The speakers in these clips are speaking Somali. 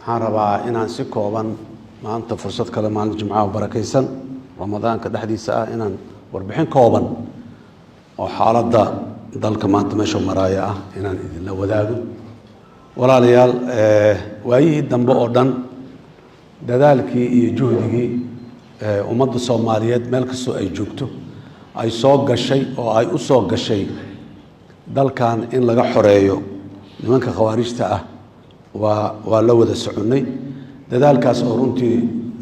waxaan rabaa inaan si kooban maanta fursad kale maalin jimcaha barakaysan ramadaanka dhexdiisa ah inaan warbixin kooban oo xaaladda dalka maanta meesha maraya ah inaan idinla wadaago walaalayaal waayihii dambe oo dhan dadaalkii iyo juhdigii ummadda Soomaaliyeed meel kastoo ay joogto ay soo gashay oo ay u soo gashay dalkan in laga xoreeyo nimanka khawaarijta ah waa la wada soconay dadaalkaas oo runtii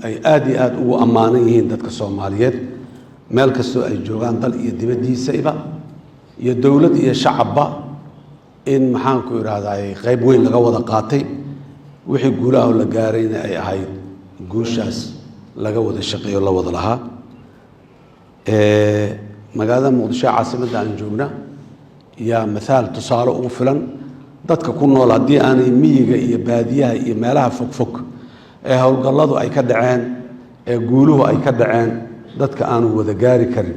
ay aad iyo aad ugu amaanan yihiin dadka Soomaaliyeed meel kastoo ay joogaan dal iyo dibadiisa iyo dawlad iyo shacabba in maxaan ku iraahday qayb weyn laga wada qaatay wixii guulaha la gaarayna ay ahayd guushaas laga wada shaqeeyo la wada lahaa magaalada Muqdisho caasimadda aan joogna yaa misaal tusaale ugu filan dadka ku nool haddii aanay miyiga iyo baadiyaha iyo meelaha fogfog ee howlgalladu ay ka dhaceen ee guuluhu ay ka dhaceen dadka aanu wada gaari karin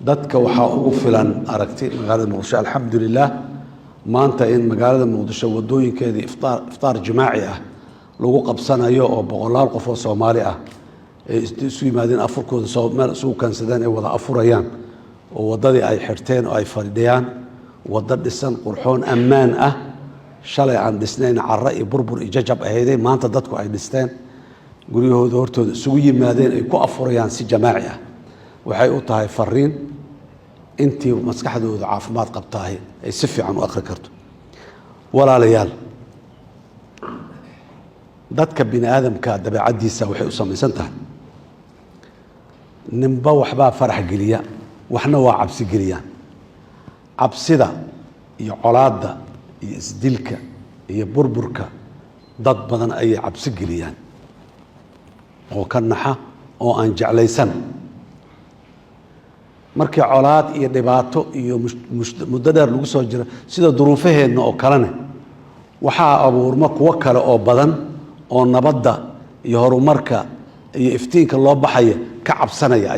dadka waxaa ugu filan aragti magaalada Muqdisho alxamdulillah maanta in magaalada Muqdisho wadooyinkeeda iftaar jimaaci ah lagu qabsanayo oo boqolaal qof oo Soomaali ah ee isu yimaadeen afurkooda soo meel isugu kansadeen ay wada afurayaan oo wadadii ay xirteen oo ay fadhiyaan wada dhisan qurxoon ammaan ah shalay aan dhisnayn carra iyo burbur iyo jajab ahaydeen maanta dadku ay dhisteen guriyahooda hortooda isugu yimaadeen ay ku afurayaan si jamaaci ah waxay u tahay fariin intii maskaxdooda caafimaad qabtaay ay si fiican u akhri karto walaalayaal dadka bini aadamka dabeecadiisa waxay u samaysan tahay ninba waxbaa farax geliya waxna waa cabsi geliyaan cabsida iyo colaadda iyo isdilka iyo burburka dad badan ayay cabsi geliyaan oo ka naxa oo aan jeclaysan markii colaad iyo dhibaato iyo muddo dheer lagu soo jira sida duruufaheedna oo kalena waxaa abuurma kuwo kale oo badan oo nabadda iyo horumarka iyo iftiinka loo baxaya ka cabsanaya